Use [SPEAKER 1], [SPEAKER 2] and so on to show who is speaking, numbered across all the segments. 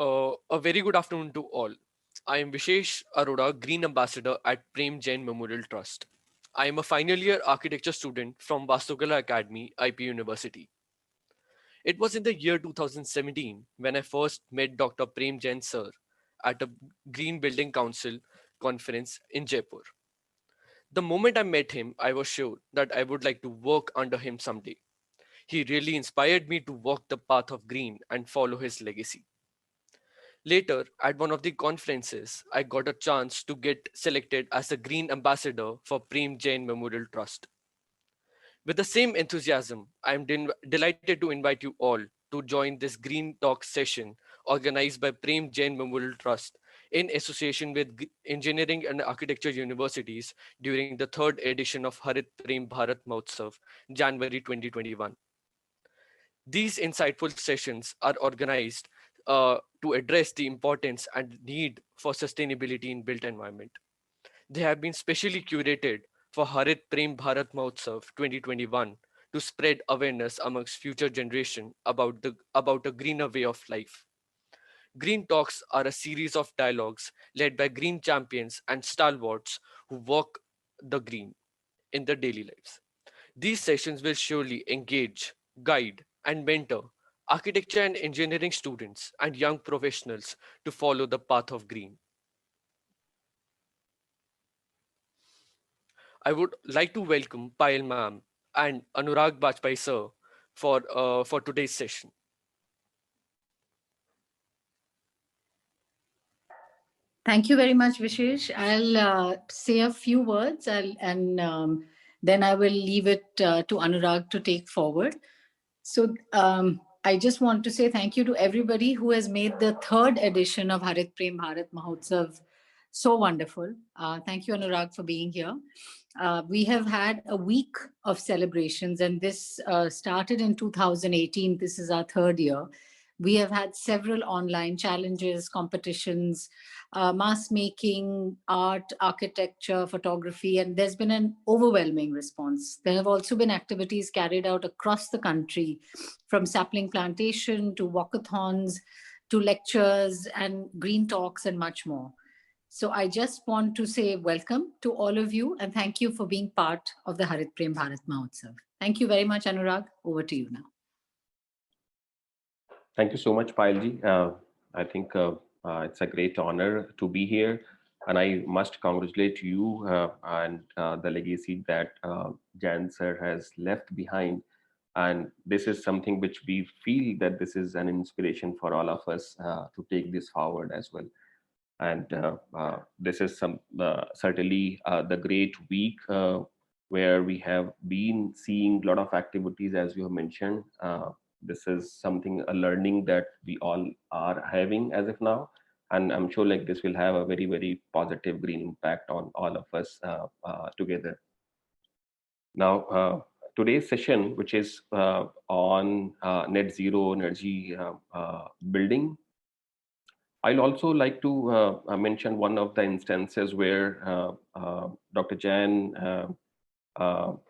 [SPEAKER 1] A very good afternoon to all. I am Vishesh Arora, Green Ambassador at Prem Jain Memorial Trust. I am a final year architecture student from Vastugala Academy, IP University. It was in the year 2017 when I first met Dr. Prem Jain sir at a Green Building Council conference in Jaipur. The moment I met him, I was sure that I would like to work under him someday. He really inspired me to walk the path of green and follow his legacy. Later, at one of the conferences, I got a chance to get selected as a Green Ambassador for Prem Jain Memorial Trust. With the same enthusiasm, I am delighted to invite you all to join this Green Talk session organized by Prem Jain Memorial Trust in association with Engineering and Architecture Universities during the third edition of Harit Prem Bharat Mahotsav, January 2021. These insightful sessions are organized to address the importance and need for sustainability in built environment. They have been specially curated for Harit Prem Bharat Mahotsav 2021 to spread awareness amongst future generation about a greener way of life. Green Talks are a series of dialogues led by green champions and stalwarts who walk the green in their daily lives. These sessions will surely engage, guide, and mentor architecture and engineering students and young professionals to follow the path of green. I would like to welcome Payal ma'am and Anurag Bajpai sir for today's session.
[SPEAKER 2] Thank you very much, Vishesh. I'll say a few words and then I will leave it to Anurag to take forward. So I just want to say thank you to everybody who has made the third edition of Harit Prem Bharat Mahotsav so wonderful. Thank you, Anurag, for being here. We have had a week of celebrations, and this started in 2018. This is our third year. We have had several online challenges, competitions, mass making, art, architecture, photography, and there's been an overwhelming response. There have also been activities carried out across the country, from sapling plantation to walkathons to lectures and green talks and much more. So I just want to say welcome to all of you and thank you for being part of the Harit Prem Bharat Mahotsav. Thank you very much, Anurag. Over to you now.
[SPEAKER 3] Thank you so much, Payalji. I think it's a great honor to be here, and I must congratulate you and the legacy that Jan sir has left behind. And this is something which we feel that this is an inspiration for all of us to take this forward as well. And this is certainly the great week where we have been seeing a lot of activities, as you have mentioned. This is something, a learning that we all are having as of now, and I'm sure like this will have a very, very positive green impact on all of us together. Now, today's session, which is on net zero energy building, I'll also like to mention one of the instances where Dr. Jain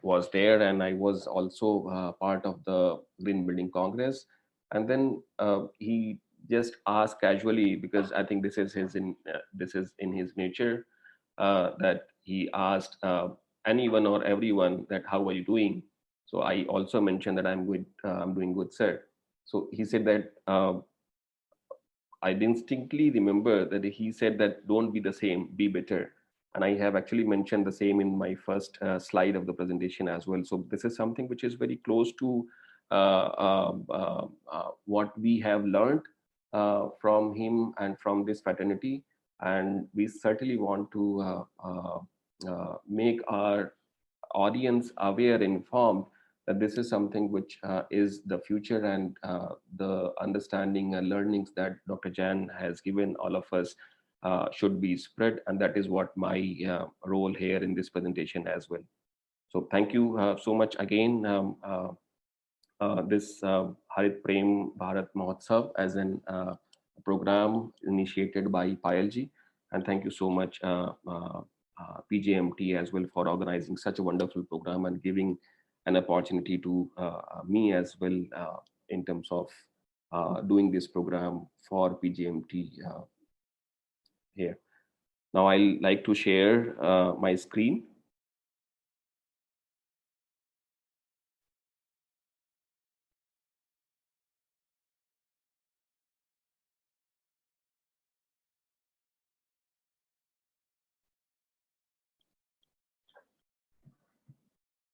[SPEAKER 3] was there, and I was also part of the Green Building Congress. And then he just asked casually, because I think this is in his nature, that he asked anyone or everyone that how are you doing. So I also mentioned that I'm good, I'm doing good, sir. So he said that I distinctly remember that he said that don't be the same, be better. And I have actually mentioned the same in my first slide of the presentation as well. So this is something which is very close to what we have learned from him and from this fraternity. And we certainly want to make our audience aware and informed that this is something which is the future, and the understanding and learnings that Dr. Jain has given all of us should be spread, and that is what my role here in this presentation as well. So thank you so much again. This Harit Prem Bharat Mahotsav as an program initiated by Payalji, and thank you so much PJMT as well for organizing such a wonderful program and giving an opportunity to me as well in terms of doing this program for PGMT here. Now I'll like to share my screen.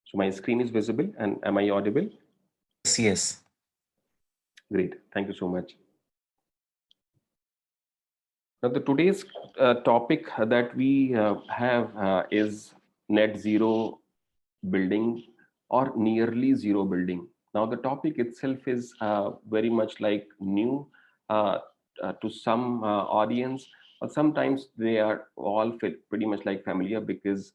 [SPEAKER 3] So my screen is visible, and am I audible?
[SPEAKER 4] Yes, yes.
[SPEAKER 3] Great, thank you so much. Now, the today's topic that we have is net zero building or nearly zero building. Now, the topic itself is very much like new to some audience, but sometimes they are all pretty much like familiar because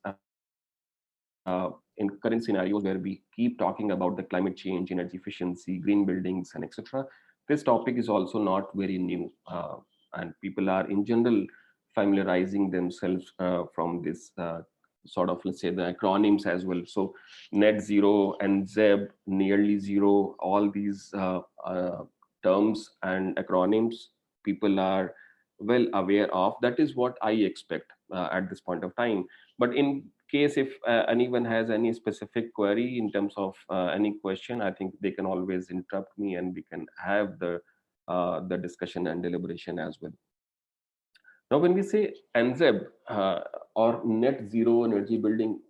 [SPEAKER 3] in current scenarios where we keep talking about the climate change, energy efficiency, green buildings, and etc., this topic is also not very new, and people are in general familiarizing themselves from this sort of, let's say, the acronyms as well. So net zero and ZEB, nearly zero, all these terms and acronyms people are well aware of. That is what I expect at this point of time. But in case if anyone has any specific query in terms of any question, I think they can always interrupt me and we can have the discussion and deliberation as well. Now, when we say NZEB or net zero energy building,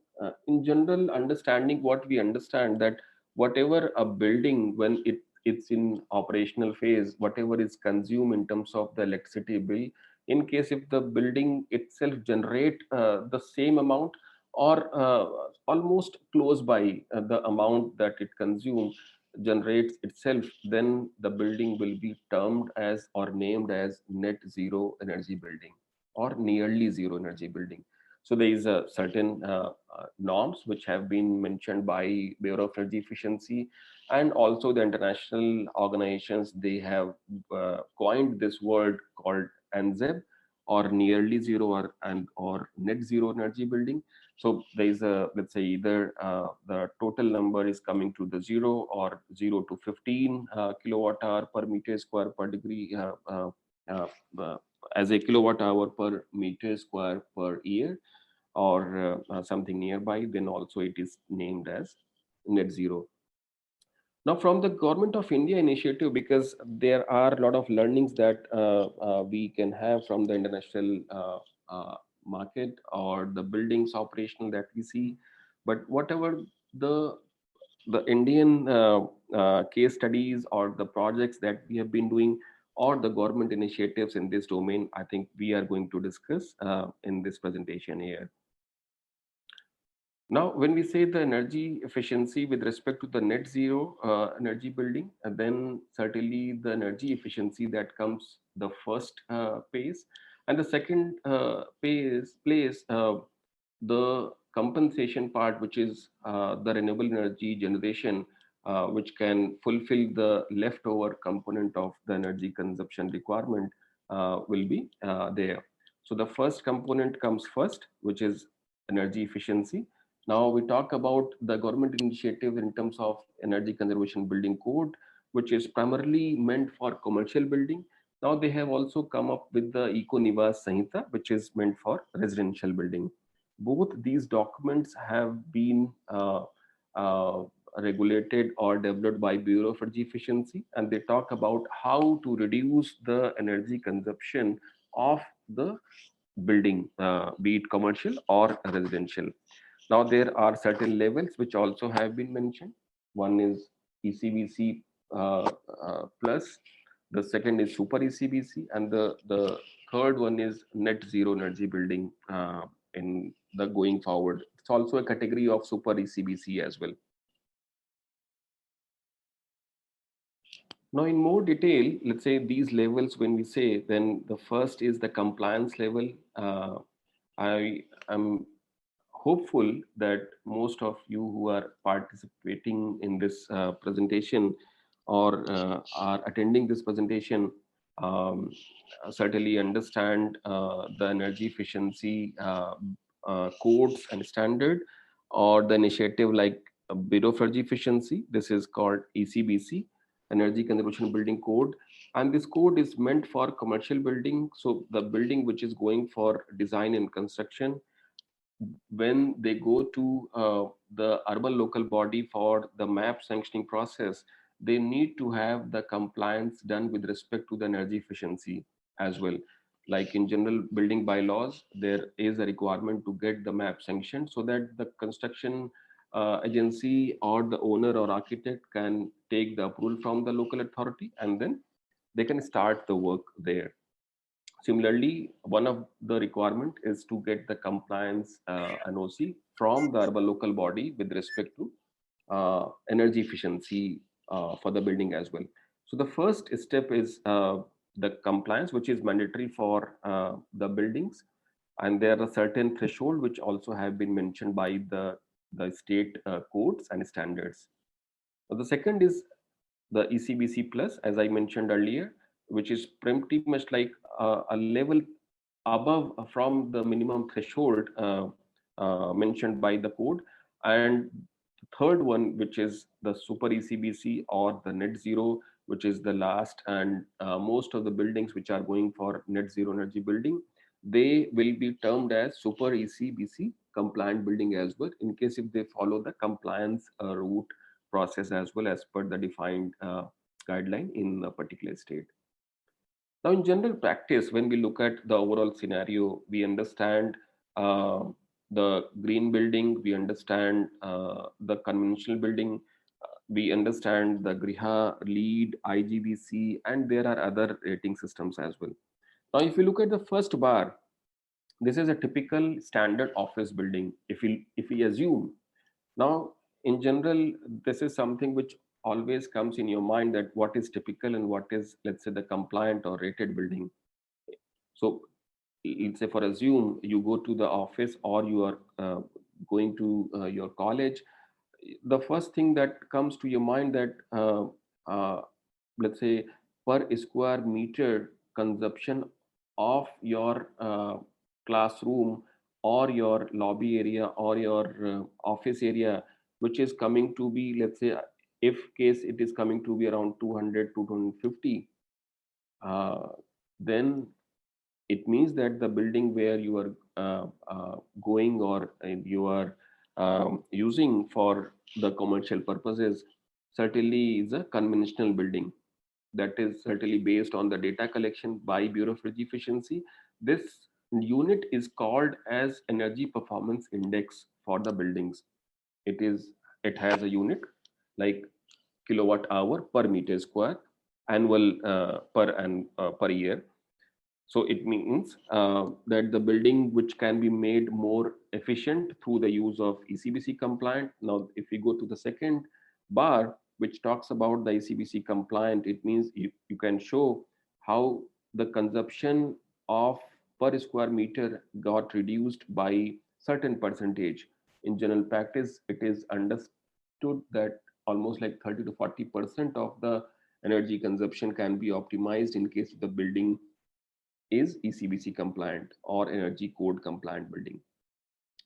[SPEAKER 3] in general understanding, what we understand that whatever a building, when it's in operational phase, whatever is consumed in terms of the electricity bill, in case if the building itself generate the same amount or almost close by the amount that it consumes generates itself, then the building will be termed as or named as net zero energy building or nearly zero energy building. So there is a certain norms which have been mentioned by Bureau of Energy Efficiency, and also the international organizations. They have coined this word called NZEB, or nearly zero, or net zero energy building. So there is a, let's say, either the total number is coming to the zero or 0 to 15 kilowatt hour per meter square per degree uh, as a kilowatt hour per meter square per year, or something nearby, then also it is named as net zero. Now, from the Government of India initiative, because there are a lot of learnings that we can have from the international market or the buildings operational that we see, but whatever the the Indian case studies or the projects that we have been doing, or the government initiatives in this domain, I think we are going to discuss in this presentation here. Now, when we say the energy efficiency with respect to the net zero energy building, then certainly the energy efficiency that comes the first phase, and the second place the compensation part, which is the renewable energy generation, which can fulfill the leftover component of the energy consumption requirement, will be there. So the first component comes first, which is energy efficiency. Now we talk about the government initiative in terms of energy conservation building code, which is primarily meant for commercial building. Now they have also come up with the Eco Nivas Sanhita, which is meant for residential building. Both these documents have been regulated or developed by Bureau of Energy Efficiency, and they talk about how to reduce the energy consumption of the building, be it commercial or residential. Now, there are certain levels which also have been mentioned. One is ECBC plus, the second is super ECBC, and the third one is net zero energy building in the going forward. It's also a category of super ECBC as well. Now, in more detail, let's say these levels, when we say, then the first is the compliance level. I am hopeful that most of you who are participating in this presentation or are attending this presentation certainly understand the energy efficiency codes and standard, or the initiative like Bureau of Energy Efficiency. This is called ECBC, energy conservation building code, and this code is meant for commercial building. So the building which is going for design and construction, when they go to the urban local body for the map sanctioning process, they need to have the compliance done with respect to the energy efficiency as well. Like in general building bylaws, there is a requirement to get the map sanctioned so that the construction agency or the owner or architect can take the approval from the local authority, and then they can start the work there. Similarly, one of the requirement is to get the compliance NOC from the urban local body with respect to energy efficiency for the building as well. So the first step is the compliance, which is mandatory for the buildings, and there are certain threshold which also have been mentioned by the state codes and standards. So the second is the ECBC plus, as I mentioned earlier, which is pretty much like a level above from the minimum threshold mentioned by the code. And third one, which is the super ECBC or the net zero, which is the last, and most of the buildings which are going for net zero energy building, they will be termed as super ECBC compliant building as well, in case if they follow the compliance route process as well as per the defined guideline in a particular state. Now, in general practice, when we look at the overall scenario, we understand uh, the green building, we understand the conventional building, we understand the Griha, LEED, IGBC, and there are other rating systems as well. Now, if you look at the first bar, this is a typical standard office building. If we assume now, in general, this is something which always comes in your mind, that what is typical and what is, let's say, the compliant or rated building. So let's say, for assume you go to the office or you are going to your college, the first thing that comes to your mind that uh, let's say per square meter consumption of your classroom or your lobby area or your office area, which is coming to be, let's say, if case it is coming to be around 200 to 250, uh, then it means that the building where you are going or you are using for the commercial purposes certainly is a conventional building, that is certainly based on the data collection by Bureau of Energy Efficiency. This unit is called as Energy Performance Index for the buildings. It has a unit like kilowatt hour per meter square annual per year. So it means that the building which can be made more efficient through the use of ECBC compliant. Now, if we go to the second bar, which talks about the ECBC compliant, it means you can show how the consumption of per square meter got reduced by certain percentage. In general practice, it is understood that almost like 30 to 40% of the energy consumption can be optimized in case the building is ECBC compliant or energy code compliant building.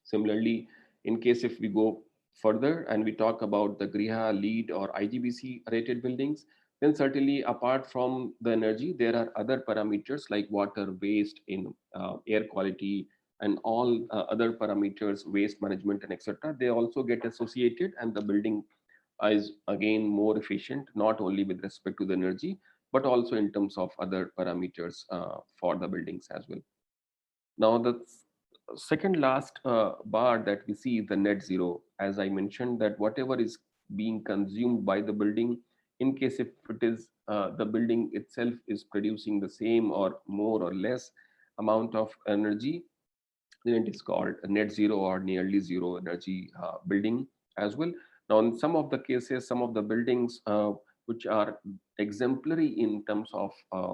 [SPEAKER 3] Similarly, in case if we go further and we talk about the Griha, LEED or IGBC rated buildings, then certainly apart from the energy, there are other parameters like water, waste, in air quality, and all other parameters, waste management and etc. They also get associated, and the building is again more efficient, not only with respect to the energy, but also in terms of other parameters for the buildings as well. Now, the second last bar that we see is the net zero. As I mentioned, that whatever is being consumed by the building, in case if it is the building itself is producing the same or more or less amount of energy, then it is called a net zero or nearly zero energy building as well. Now, in some of the cases, some of the buildings which are exemplary in terms of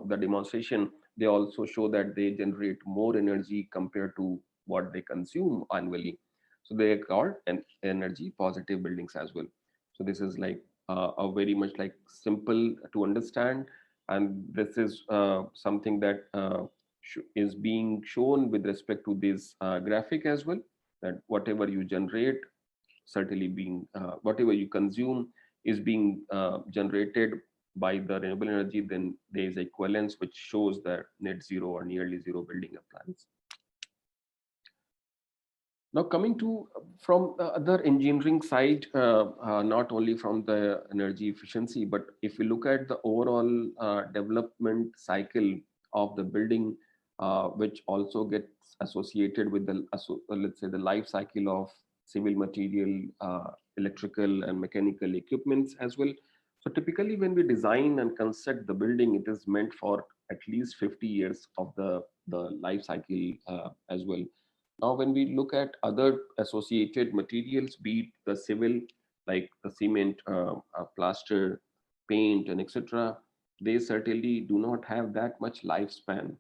[SPEAKER 3] the demonstration, they also show that they generate more energy compared to what they consume annually. So they are called an energy positive buildings as well. So this is like a very much like simple to understand, and this is something that is being shown with respect to this graphic as well, that whatever you generate certainly being whatever you consume is being generated by the renewable energy, then there is equivalence which shows the net zero or nearly zero building appliance. Now coming to from the other engineering side, not only from the energy efficiency, but if we look at the overall development cycle of the building, which also gets associated with the, let's say, the life cycle of civil material, electrical and mechanical equipments as well. So typically when we design and construct the building, it is meant for at least 50 years of the life cycle as well. Now, when we look at other associated materials, be it the civil, like the cement, plaster, paint, and etc., they certainly do not have that much lifespan.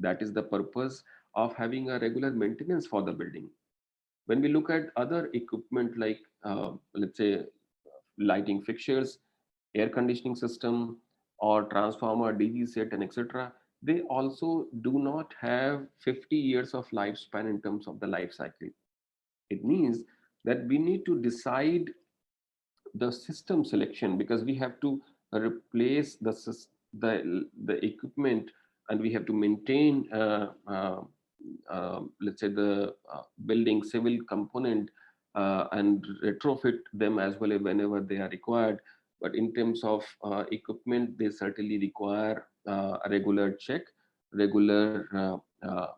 [SPEAKER 3] That is the purpose of having a regular maintenance for the building. When we look at other equipment like, let's say, lighting fixtures, air conditioning system, or transformer, DG set, and etc., they also do not have 50 years of lifespan in terms of the life cycle. It means that we need to decide the system selection, because we have to replace the equipment, and we have to maintain let's say the building civil component, and retrofit them as well whenever they are required. But in terms of equipment, they certainly require a regular check, regular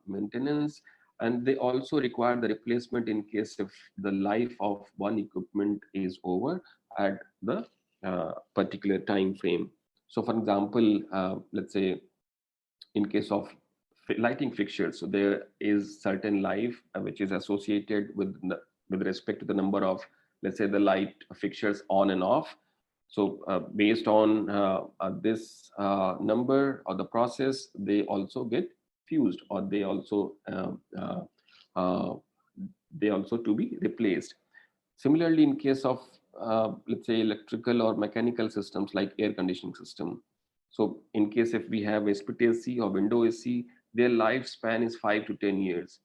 [SPEAKER 3] maintenance, and they also require the replacement in case if the life of one equipment is over at the particular time frame. So for example, let's say in case of lighting fixtures, so there is certain life which is associated with respect to the number of, let's say, the light fixtures on and off. So based on this number or the process, they also get fused, or uh, they also to be replaced. Similarly, in case of let's say electrical or mechanical systems like air conditioning system, so in case if we have a split AC or window AC, their lifespan is 5 to 10 years.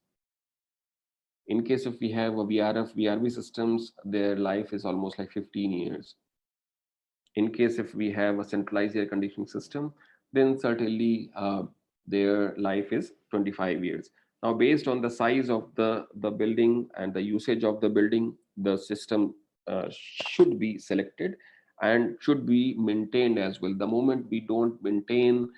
[SPEAKER 3] In case if we have a VRF, VRV systems, their life is almost like 15 years. In case if we have a centralized air conditioning system, then certainly their life is 25 years. Now, based on the size of the building and the usage of the building, the system should be selected and should be maintained as well. The moment we don't maintain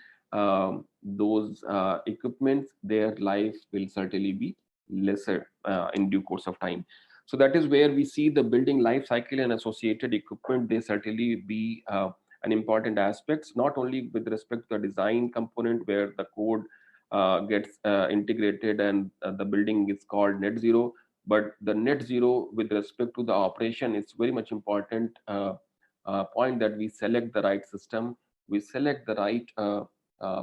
[SPEAKER 3] those equipments, their life will certainly be lesser in due course of time. So that is where we see the building life cycle and associated equipment. They certainly be an important aspects, not only with respect to the design component where the code gets integrated and the building is called net zero, but the net zero with respect to the operation is very much important point, that we select the right system, we select the right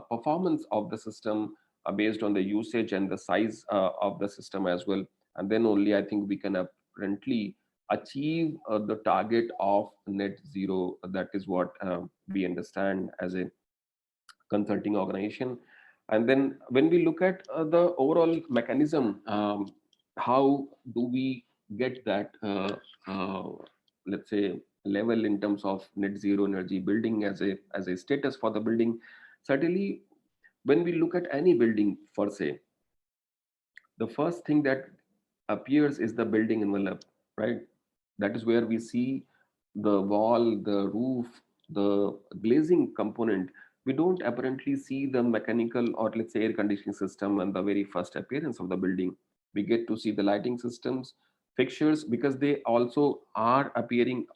[SPEAKER 3] performance of the system based on the usage and the size of the system as well. And then only I think we can apparently achieve the target of net zero. That is what we understand as a consulting organization. And then when we look at the overall mechanism, how do we get that let's say level in terms of net zero energy building as a status for the building? Certainly when we look at any building per se, the first thing that appears is the building envelope, right? That is where we see the wall, the roof, the glazing component. We don't apparently see the mechanical or let's say air conditioning system and the very first appearance of the building. We get to see the lighting systems, fixtures, because they also are appearing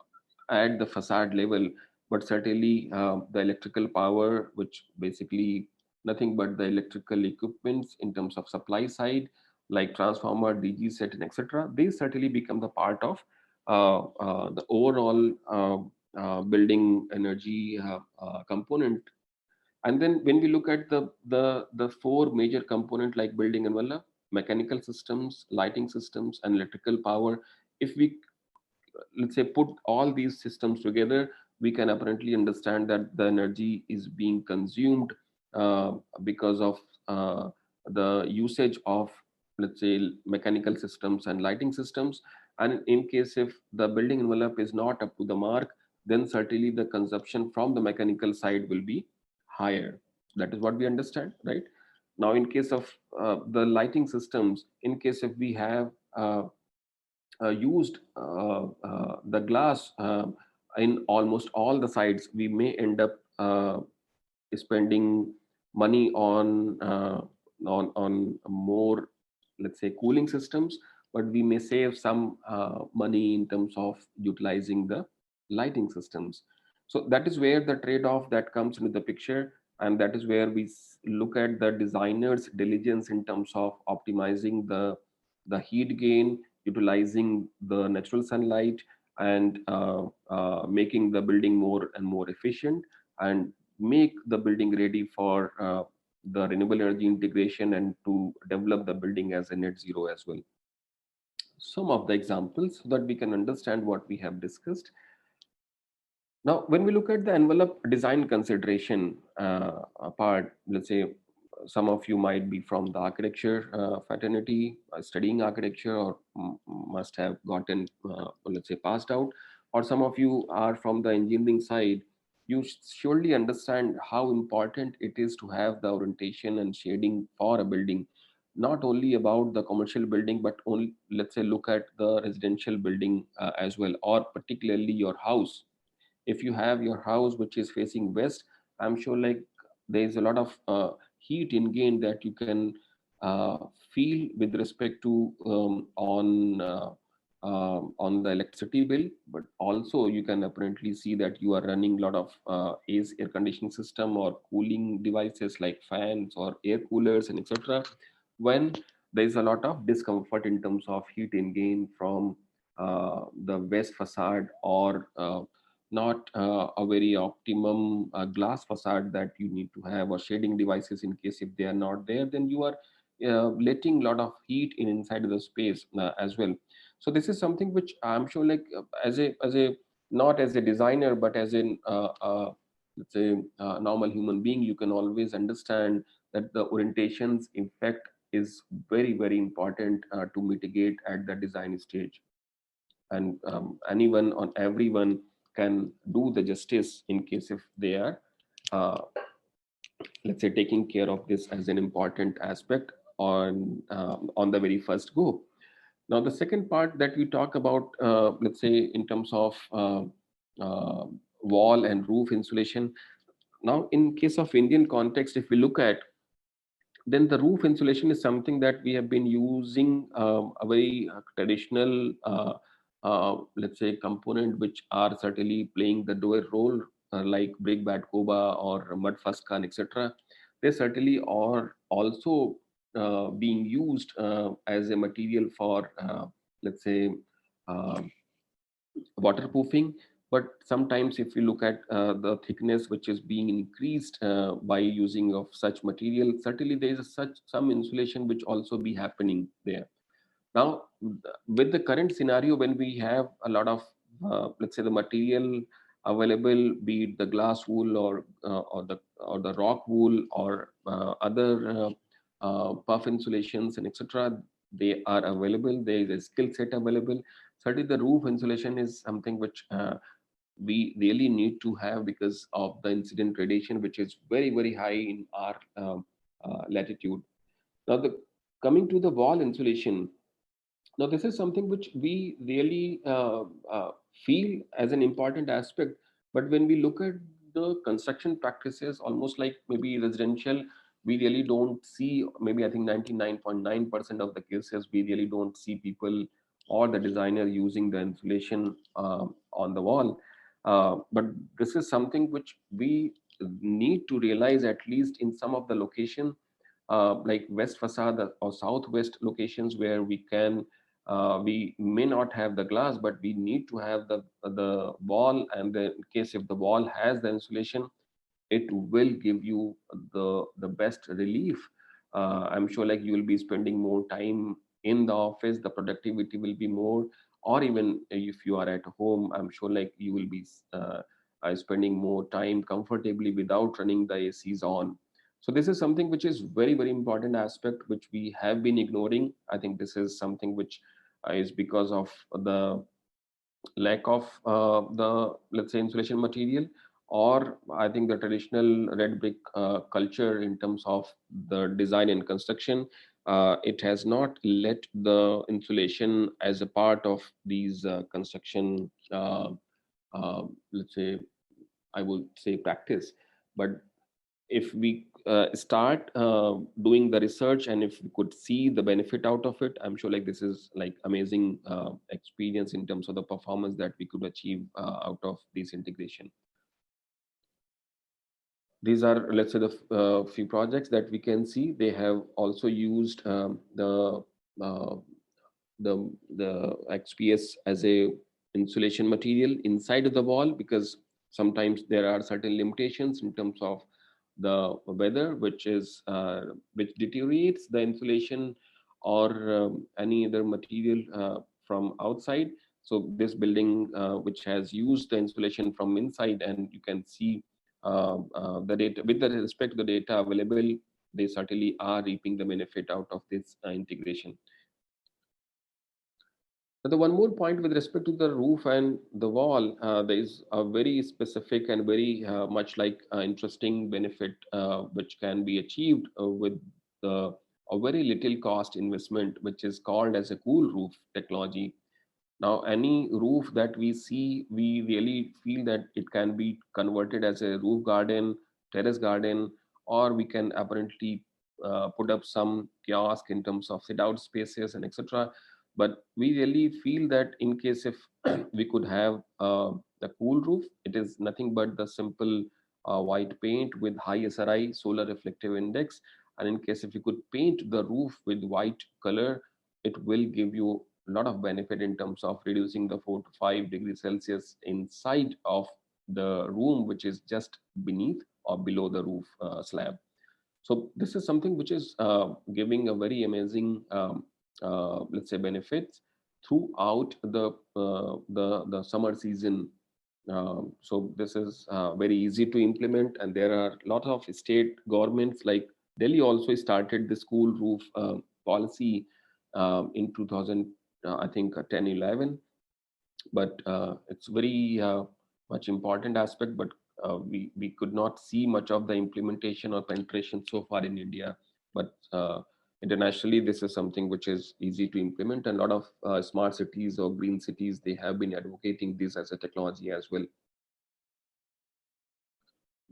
[SPEAKER 3] at the facade level. But certainly the electrical power, which basically nothing but the electrical equipments in terms of supply side, like transformer, DG set, and etc., they certainly become the part of the overall building energy component. And then when we look at the four major component like building envelope, mechanical systems, lighting systems, and electrical power, if we let's say put all these systems together, we can apparently understand that the energy is being consumed because of the usage of, let's say, mechanical systems and lighting systems. And in case if the building envelope is not up to the mark, then certainly the consumption from the mechanical side will be higher. That is what we understand, right? Now, in case of the lighting systems, in case if we have used the glass in almost all the sites, we may end up spending money on more, let's say, cooling systems, but we may save some money in terms of utilizing the lighting systems. So that is where the trade-off that comes into the picture, and that is where we look at the designer's diligence in terms of optimizing the heat gain, utilizing the natural sunlight, and making the building more and more efficient, and make the building ready for the renewable energy integration, and to develop the building as a net zero as well. Some of the examples so that we can understand what we have discussed. Now, when we look at the envelope design consideration part, let's say some of you might be from the architecture fraternity, studying architecture, or must have gotten, let's say, passed out, or some of you are from the engineering side. You surely understand how important it is to have the orientation and shading for a building, not only about the commercial building, but only, let's say, look at the residential building as well, or particularly your house. If you have your house which is facing west, I'm sure like there is a lot of heat in gain that you can feel with respect to on the electricity bill, but also you can apparently see that you are running a lot of AC, air conditioning system, or cooling devices like fans or air coolers and etc., when there is a lot of discomfort in terms of heat in gain from the west facade, or not a very optimum glass facade that you need to have, or shading devices. In case if they are not there, then you are letting a lot of heat in inside of the space as well. So this is something which I'm sure, like as a not as a designer, but as in let's say normal human being, you can always understand that the orientations effect is very important to mitigate at the design stage. And anyone on everyone can do the justice in case if they are uh, let's say taking care of this as an important aspect on the very first go. Now the second part that we talk about, let's say in terms of uh, wall and roof insulation. Now in case of Indian context, if we look at, then the roof insulation is something that we have been using a very traditional, let's say, component, which are certainly playing the dual role, like brick bat koba or mud fuscan, etc. They certainly are also being used as a material for, let's say, uh, waterproofing. But sometimes if you look at the thickness which is being increased by using of such material, certainly there is such some insulation which also be happening there. Now with the current scenario, when we have a lot of let's say the material available, be it the glass wool, or the rock wool, or other puff insulations and etc., they are available, there is a skill set available. Certainly the roof insulation is something which we really need to have, because of the incident radiation which is very high in our latitude. Now the coming to the wall insulation. Now, this is something which we really feel as an important aspect. But when we look at the construction practices, almost like maybe residential, we really don't see, maybe I think 99.9% of the cases, we really don't see people or the designer using the insulation on the wall. But this is something which we need to realize, at least in some of the location, like west facade or southwest locations, where we may not have the glass, but we need to have the wall. And then in case if the wall has the insulation, it will give you the best relief. I'm sure like you will be spending more time in the office, the productivity will be more. Or even if you are at home, I'm sure like you will be spending more time comfortably without running the ACs on. So this is something which is very important aspect which we have been ignoring. I think this is something which is because of the lack of the, let's say, insulation material, or I think the traditional red brick culture in terms of the design and construction, it has not let the insulation as a part of these construction, let's say, I would say practice. But if we start doing the research, and if we could see the benefit out of it, I'm sure like this is like amazing experience in terms of the performance that we could achieve out of this integration. These are, let's say, the few projects that we can see. They have also used uh, the XPS as a insulation material inside of the wall, because sometimes there are certain limitations in terms of the weather, which deteriorates the insulation or any other material from outside. So this building, which has used the insulation from inside, and you can see the data with the respect to the data available, they certainly are reaping the benefit out of this integration. But the one more point with respect to the roof and the wall, there is a very specific and very much like interesting benefit which can be achieved with a very little cost investment, which is called as a cool roof technology. Now, any roof that we see, we really feel that it can be converted as a roof garden, terrace garden, or we can apparently put up some kiosk in terms of sit out spaces and etc. But we really feel that in case if we could have the cool roof, it is nothing but the simple white paint with high SRI, solar reflective index. And in case if you could paint the roof with white color, it will give you a lot of benefit in terms of reducing the 4 to 5 degrees Celsius inside of the room, which is just beneath or below the roof slab. So this is something which is giving a very amazing, let's say, benefits throughout the summer season. So this is very easy to implement, and there are a lot of state governments like Delhi also started the school roof policy in 2000, I think 10, 11. But it's very much important aspect, but we could not see much of the implementation or penetration so far in India. But internationally, this is something which is easy to implement, and a lot of smart cities or green cities, they have been advocating this as a technology as well.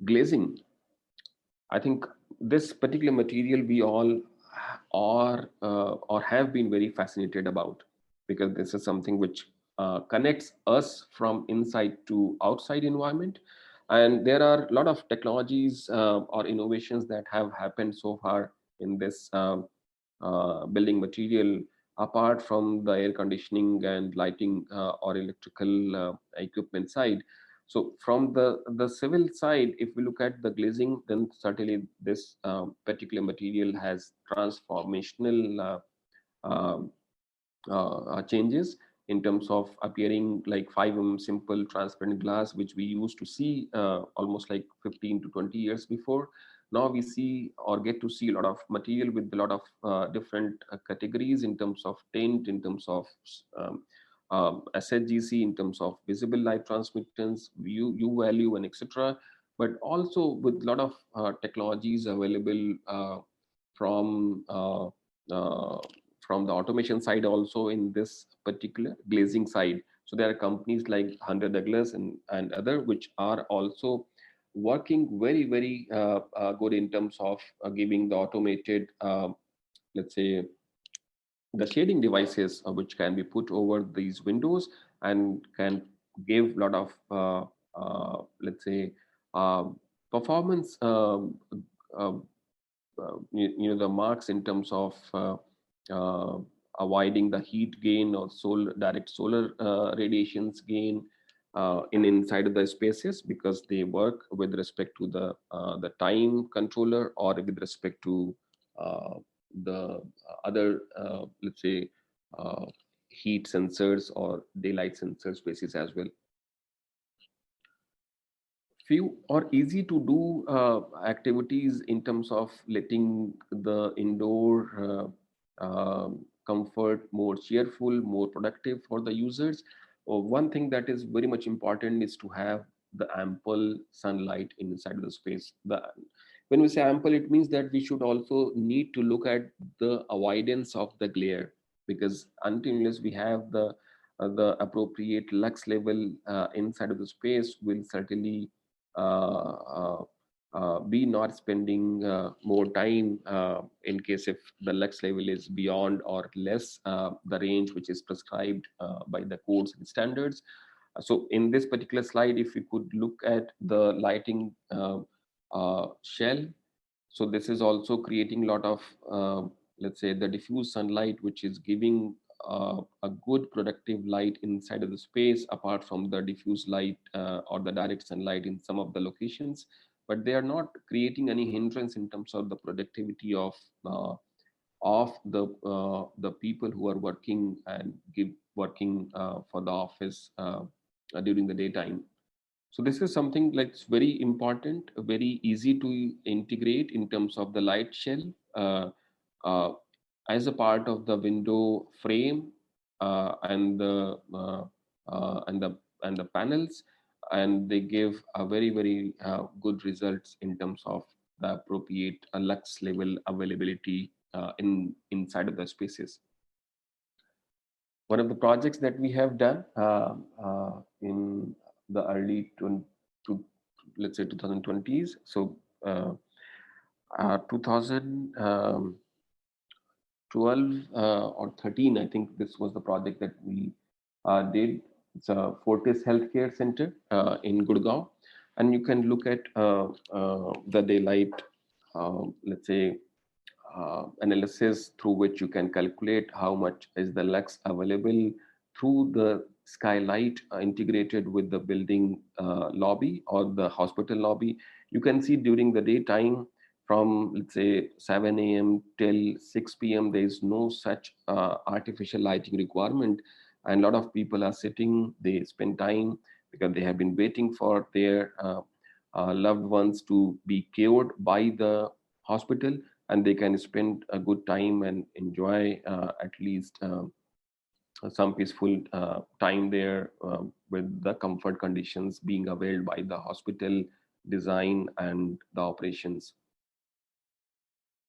[SPEAKER 3] Glazing, I think this particular material we all are or have been very fascinated about, because this is something which connects us from inside to outside environment. And there are a lot of technologies or innovations that have happened so far in this building material, apart from the air conditioning and lighting or electrical equipment side. So from the civil side, if we look at the glazing, then certainly this particular material has transformational um, changes in terms of appearing like 5 simple transparent glass, which we used to see almost like 15 to 20 years before. Now we see or get to see a lot of material with a lot of different categories in terms of tint, in terms of um, SHGC, in terms of visible light transmittance, U value, and etc. But also with a lot of technologies available from uh, from the automation side also in this particular glazing side. So there are companies like Hunter Douglas and other which are also working very, very good in terms of giving the automated, let's say, the shading devices which can be put over these windows and can give a lot of, let's say, performance, uh, the marks in terms of uh, avoiding the heat gain or direct solar radiations gain in inside of the spaces, because they work with respect to the time controller, or with respect to the other, let's say, uh, heat sensors or daylight sensor spaces as well. Few or easy to do activities in terms of letting the indoor comfort more cheerful, more productive for the users. one thing that is very much important is to have the ample sunlight inside the space. When we say ample, it means that we should also need to look at the avoidance of the glare, because until unless we have the appropriate lux level inside of the space, will certainly uh, uh, be not spending more time in case if the lux level is beyond or less the range which is prescribed by the codes and standards. So in this particular slide, if you could look at the lighting shell, so this is also creating a lot of let's say the diffuse sunlight, which is giving a good productive light inside of the space, apart from the diffuse light or the direct sunlight in some of the locations. But they are not creating any hindrance in terms of the productivity of the people who are working and working for the office during the daytime. So this is something like very important, very easy to integrate in terms of the light shell uh, as a part of the window frame and the panels, and they give a very good results in terms of the appropriate lux level availability inside of the spaces. One of the projects that we have done in the early to let's say 2020s. So 2012 or 13, I think this was the project that we did. It's a Fortis Healthcare Center in Gurgaon, and you can look at the daylight, let's say analysis through which you can calculate how much is the lux available through the skylight integrated with the building lobby or the hospital lobby. You can see during the daytime from let's say 7 a.m. till 6 p.m. there is no such artificial lighting requirement, and a lot of people are sitting, they spend time because they have been waiting for their loved ones to be cured by the hospital, and they can spend a good time and enjoy at least some peaceful time there with the comfort conditions being availed by the hospital design and the operations.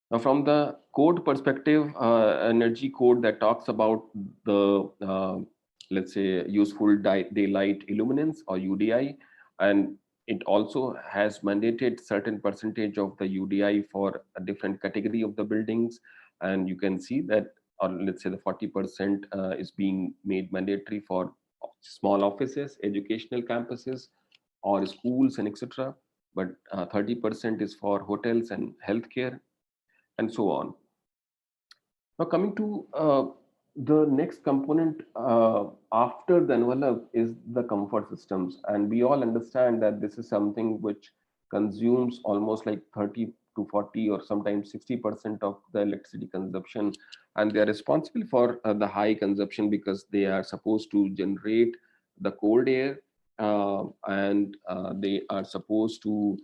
[SPEAKER 3] Now, from the code perspective, energy code that talks about the let's say useful daylight illuminance or UDI, and it also has mandated certain percentage of the UDI for a different category of the buildings, and you can see that, or let's say the 40% is being made mandatory for small offices, educational campuses, or schools and etc. But 30% is for hotels and healthcare and so on. Now, coming to the next component after the envelope is the comfort systems. And we all understand that this is something which consumes almost like 30 to 40 or sometimes 60% of the electricity consumption. And they are responsible for the high consumption because they are supposed to generate the cold air and they are supposed to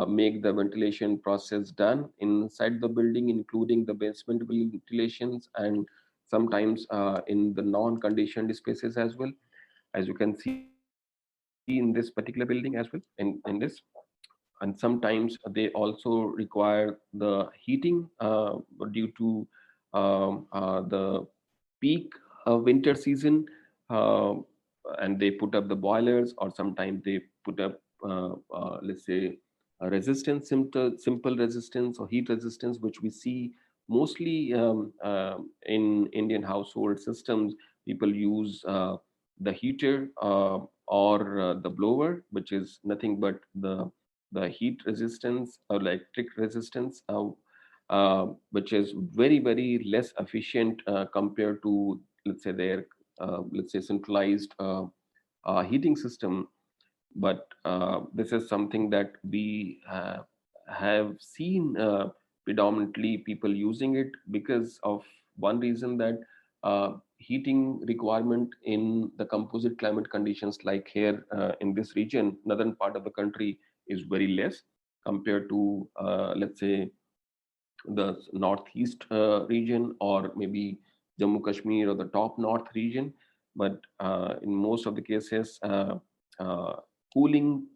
[SPEAKER 3] make the ventilation process done inside the building, including the basement ventilations and sometimes in the non-conditioned spaces as well, as you can see in this particular building as well, in this. And sometimes they also require the heating due to the peak winter season, uh, and they put up the boilers, or sometimes they put up let's say a resistance, simple resistance or heat resistance, which we see mostly in Indian household systems. People use the heater or the blower, which is nothing but the heat resistance or electric resistance, which is very less efficient compared to, let's say, their let's say centralized heating system. But this is something that we have seen predominantly people using it because of one reason, that heating requirement in the composite climate conditions like here in this region, northern part of the country, is very less compared to let's say the northeast region, or maybe Jammu Kashmir or the top north region. but in most of the cases, uh, cooling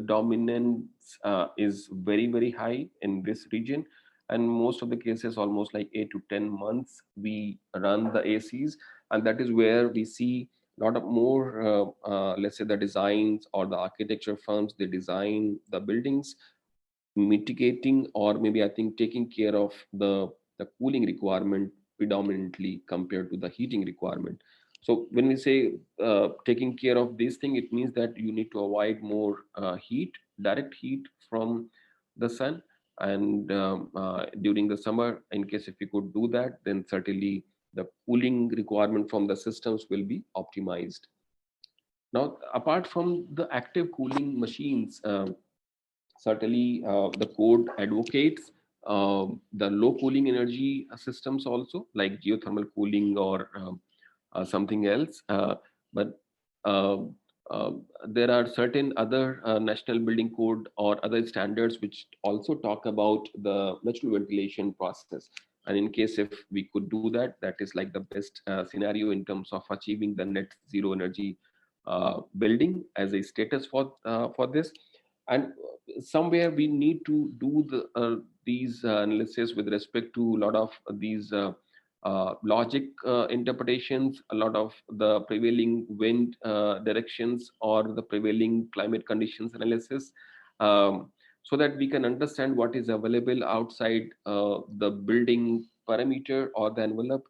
[SPEAKER 3] dominance is very, very high in this region. And most of the cases, almost like 8 to 10 months, we run the ACs, and that is where we see a lot of more, let's say, the designs or the architecture firms, they design the buildings mitigating, or maybe I think taking care of the cooling requirement predominantly compared to the heating requirement. So when we say taking care of this thing, it means that you need to avoid more heat, direct heat from the sun. And during the summer, in case if you could do that, then certainly the cooling requirement from the systems will be optimized. Now, apart from the active cooling machines, certainly the code advocates the low cooling energy systems also, like geothermal cooling or something else. But uh, uh, there are certain other national building code or other standards which also talk about the natural ventilation process. And in case if we could do that, that is like the best scenario in terms of achieving the net zero energy building as a status for this. And somewhere we need to do these analysis with respect to a lot of these logic interpretations, a lot of the prevailing wind directions or the prevailing climate conditions analysis, so that we can understand what is available outside the building parameter or the envelope,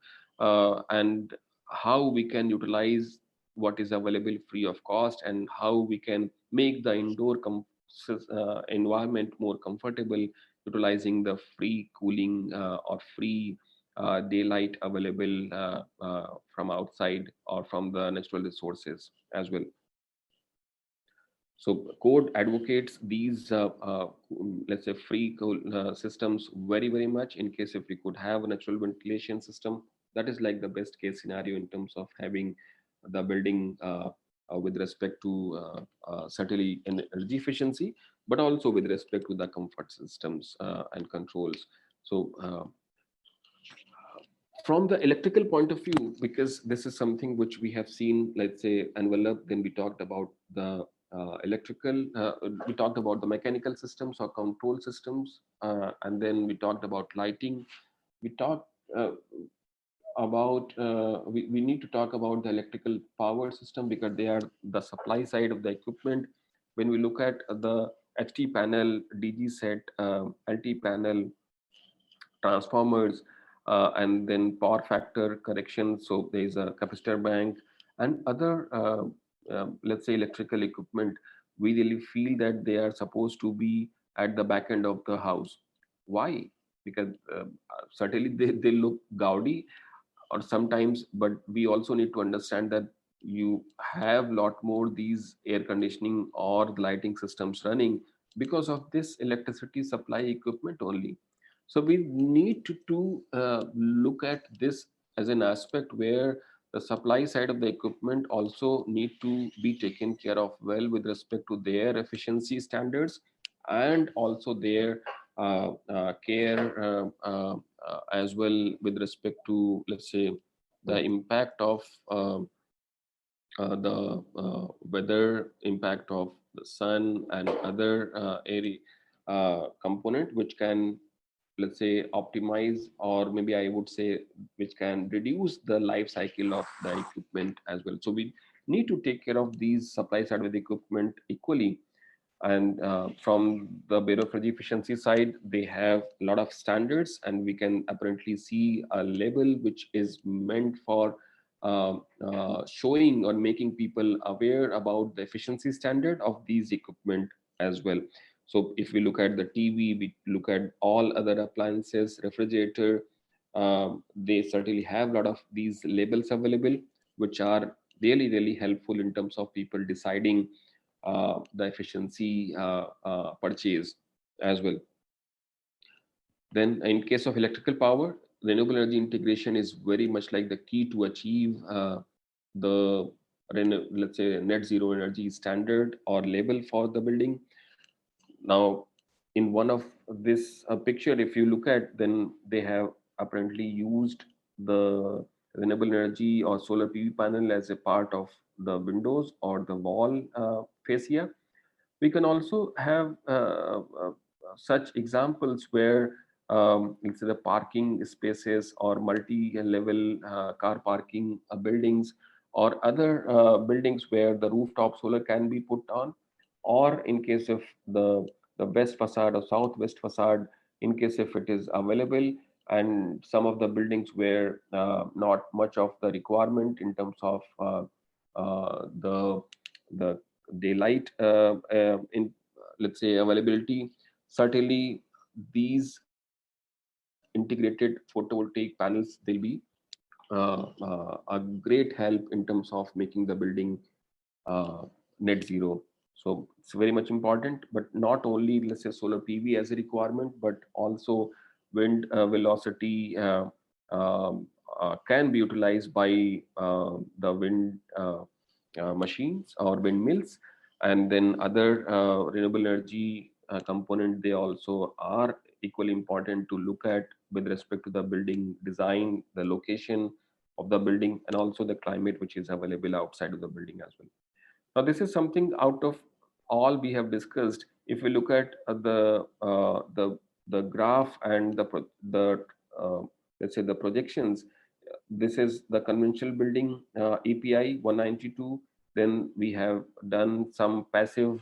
[SPEAKER 3] and how we can utilize what is available free of cost, and how we can make the indoor environment more comfortable, utilizing the free cooling or free daylight available from outside or from the natural resources as well. So code advocates these, let's say, free systems very, very much. In case if we could have a natural ventilation system, that is like the best case scenario in terms of having the building with respect to certainly energy efficiency, but also with respect to the comfort systems and controls. So from the electrical point of view, because this is something which we have seen, let's say envelope, then we talked about the electrical, we talked about the mechanical systems or control systems, and then we talked about lighting. We talked about we need to talk about the electrical power system, because they are the supply side of the equipment. When we look at the HT panel, DG set, LT panel, transformers, and then power factor correction. So there is a capacitor bank and other, let's say, electrical equipment. We really feel that they are supposed to be at the back end of the house. Why? Because certainly they look gaudy or sometimes, but we also need to understand that you have a lot more these air conditioning or lighting systems running because of this electricity supply equipment only. So we need to look at this as an aspect where the supply side of the equipment also need to be taken care of well with respect to their efficiency standards, and also their care as well with respect to, let's say, the impact of the weather, impact of the sun and other area component, which can, let's say, optimize, or maybe I would say which can reduce the life cycle of the equipment as well. So we need to take care of these supply side with equipment equally. And from the Bureau of Energy Efficiency side, they have a lot of standards, and we can apparently see a label which is meant for showing or making people aware about the efficiency standard of these equipment as well. So if we look at the TV, we look at all other appliances, refrigerator, they certainly have a lot of these labels available, which are really, really helpful in terms of people deciding the efficiency purchase as well. Then in case of electrical power, renewable energy integration is very much like the key to achieve the, let's say, net zero energy standard or label for the building. Now, in one of this picture, if you look at, then they have apparently used the renewable energy or solar PV panel as a part of the windows or the wall fascia. We can also have such examples where let's say the parking spaces or multi-level car parking buildings or other buildings where the rooftop solar can be put on, or in case of the west facade or southwest facade, in case if it is available, and some of the buildings where not much of the requirement in terms of the daylight in, let's say, availability. Certainly these integrated photovoltaic panels, they'll be a great help in terms of making the building net zero. So it's very much important, but not only, let's say, solar PV as a requirement, but also wind velocity can be utilized by the wind machines or windmills, and then other renewable energy component, they also are equally important to look at with respect to the building design, the location of the building, and also the climate which is available outside of the building as well. Now, this is something out of all we have discussed. If we look at the graph and the let's say the projections, this is the conventional building API 192. Then we have done some passive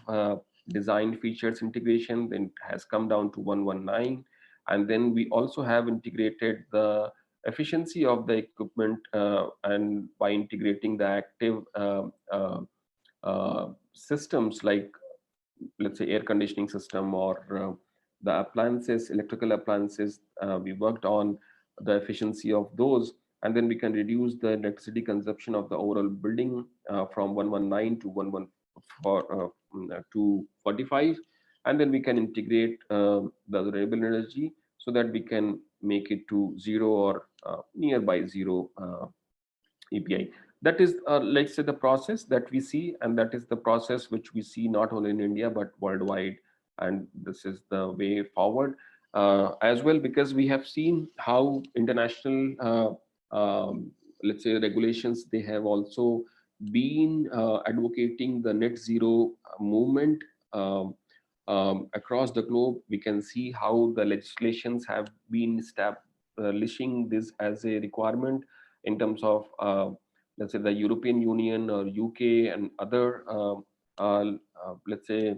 [SPEAKER 3] design features integration. Then it has come down to 119, and then we also have integrated the efficiency of the equipment and by integrating the active systems like, let's say, air conditioning system or the appliances, electrical appliances. We worked on the efficiency of those, and then we can reduce the electricity consumption of the overall building from 119 to 245, and then we can integrate the renewable energy so that we can make it to zero or nearby zero API. That is, let's say, the process that we see, and that is the process which we see not only in India but worldwide. And this is the way forward as well, because we have seen how international, let's say, regulations, they have also been advocating the net zero movement across the globe. We can see how the legislations have been establishing this as a requirement in terms of let's say the European Union or UK and other let's say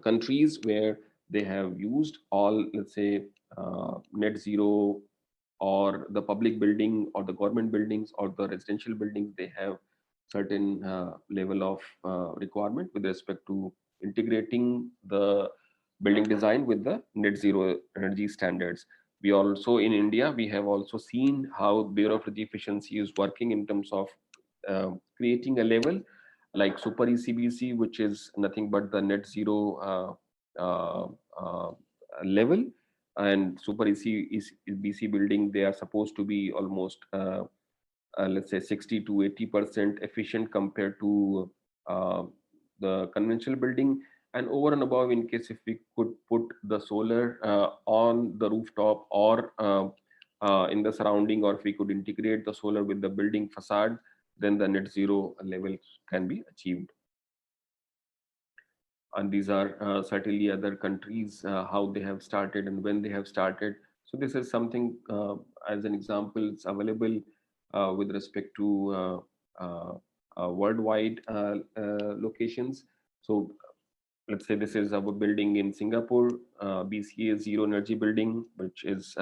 [SPEAKER 3] countries where they have used all, let's say, net zero, or the public building or the government buildings or the residential buildings, they have certain level of requirement with respect to integrating the building design with the net zero energy standards. We also, in India, we have also seen how Bureau of Energy Efficiency is working in terms of creating a level like Super ECBC, which is nothing but the net zero level. And Super ECBC building, they are supposed to be almost let's say 60 to 80% efficient compared to the conventional building. And over and above, in case if we could put the solar on the rooftop or in the surrounding, or if we could integrate the solar with the building facade, then the net zero level can be achieved. And these are certainly other countries, how they have started and when they have started. So this is something as an example, it's available with respect to worldwide locations. So let's say this is our building in Singapore, BCA Zero Energy Building, which is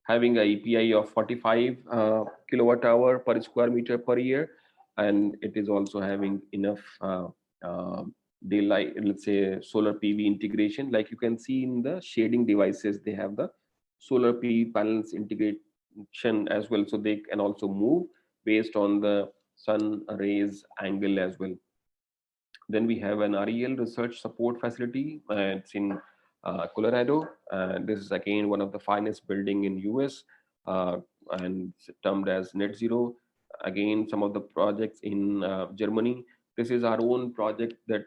[SPEAKER 3] having a API of 45 kilowatt hour per square meter per year, and it is also having enough daylight, let's say solar PV integration. Like you can see in the shading devices, they have the solar PV panels integration as well, so they can also move based on the sun rays angle as well. Then we have an REL research support facility. It's in Colorado. This is again one of the finest building in US, and it's termed as net zero. Again, some of the projects in Germany. This is our own project that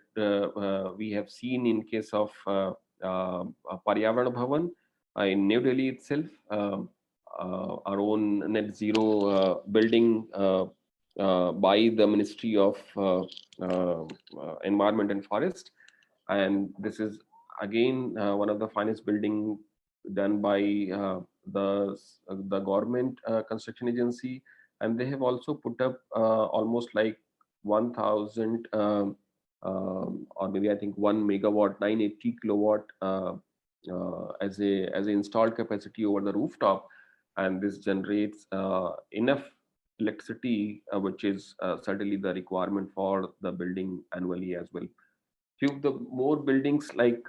[SPEAKER 3] we have seen in case of Paryavaran Bhavan in New Delhi itself. our own net zero building by the Ministry of Environment and Forest. And this is again one of the finest building done by the government construction agency, and they have also put up almost like 1000 or maybe I think 1 megawatt 980 kilowatt as a installed capacity over the rooftop, and this generates enough electricity, which is certainly the requirement for the building annually as well. Few of the more buildings like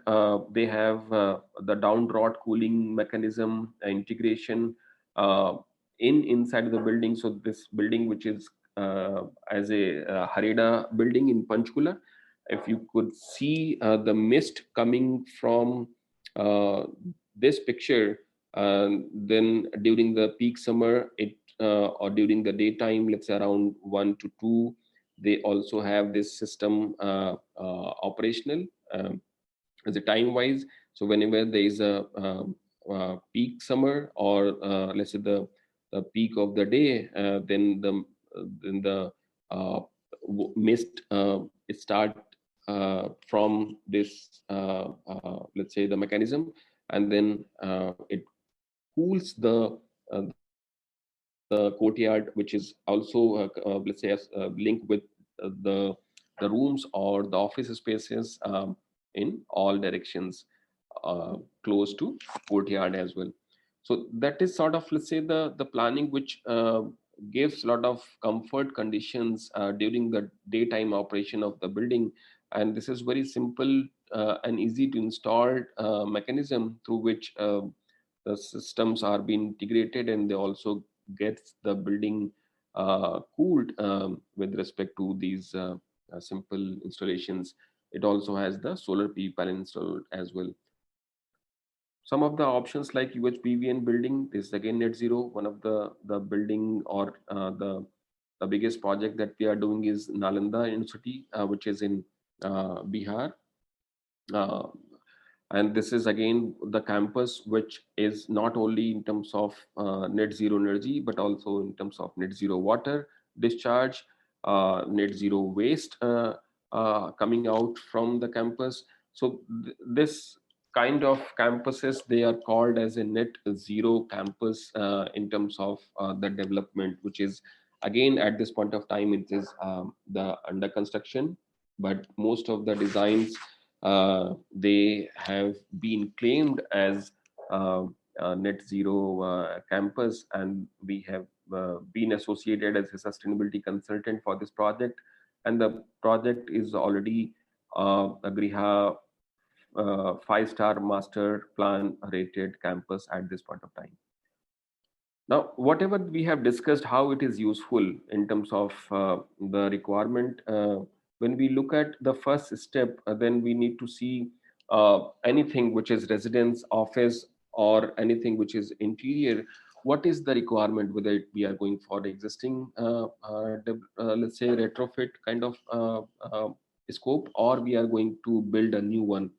[SPEAKER 3] they have the down draught cooling mechanism integration inside the building. So this building, which is as a Hareda building in Panchkula, if you could see the mist coming from uh, this picture, then during the peak summer, or during the daytime, let's say around 1 to 2, they also have this system operational as a time wise. So whenever there is a peak summer, or let's say the peak of the day, then the uh, mist start from this let's say the mechanism, and then it cools the courtyard, which is also let's say linked with the rooms or the office spaces in all directions close to courtyard as well. So that is sort of, let's say, the planning which gives a lot of comfort conditions during the daytime operation of the building. And this is very simple and easy to install mechanism through which the systems are being integrated, and they also gets the building cooled with respect to these simple installations. It also has the solar PV panel installed as well. Some of the options like UHPVN building, this is again net zero. One of the building or the biggest project that we are doing is Nalanda University, which is in Bihar. Uh, and this is again the campus which is not only in terms of net zero energy, but also in terms of net zero water discharge, net zero waste coming out from the campus. So this kind of campuses, they are called as a net zero campus in terms of the development, which is again at this point of time it is the under construction, but most of the designs they have been claimed as net zero campus, and we have been associated as a sustainability consultant for this project. And the project is already a Griha 5-star master plan rated campus at this point of time. Now, whatever we have discussed, how it is useful in terms of the requirement, when we look at the first step, then we need to see anything which is residence, office, or anything which is interior. What is the requirement? Whether we are going for the existing, let's say, retrofit kind of scope, or we are going to build a new one.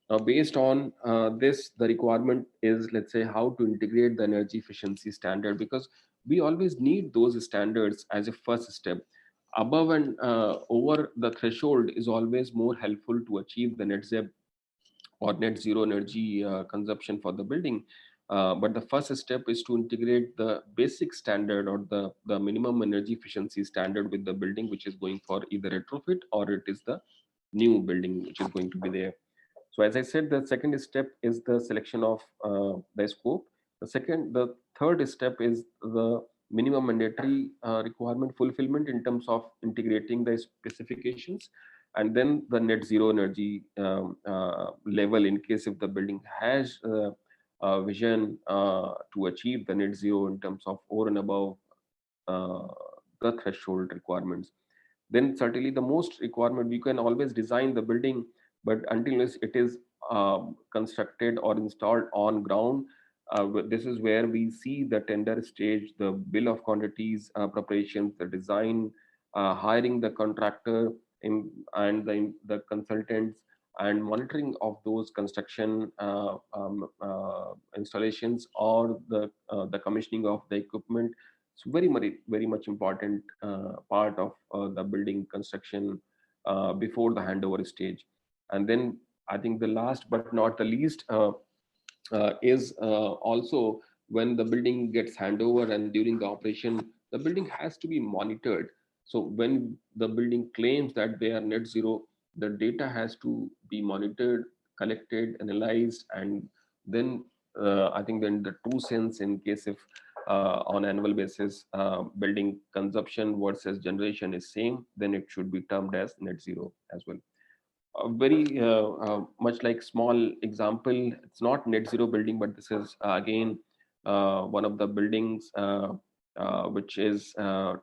[SPEAKER 3] Now, based on this, the requirement is, let's say, how to integrate the energy efficiency standard, because we always need those standards as a first step. Above and over the threshold is always more helpful to achieve the net zero or net zero energy consumption for the building. But the first step is to integrate the basic standard or the minimum energy efficiency standard with the building, which is going for either retrofit or it is the new building which is going to be there. So as I said, the second step is the selection of the scope. The third step is the minimum mandatory requirement fulfillment in terms of integrating the specifications, and then the net zero energy level in case if the building has a vision to achieve the net zero in terms of over and above uh, the threshold requirements. Then certainly the most requirement, we can always design the building, but until it is constructed or installed on ground, this is where we see the tender stage, the bill of quantities preparations, the design, hiring the contractor and the consultants, and monitoring of those construction installations or the commissioning of the equipment. It's very much important part of the building construction before the handover stage. And then I think the last but not the least is also when the building gets handover and during the operation, the building has to be monitored. So when the building claims that they are net zero, the data has to be monitored, collected, analyzed, and then I think then the true sense in case if on annual basis building consumption versus generation is same, then it should be termed as net zero as well. A very much like small example, it's not net zero building, but this is again one of the buildings which is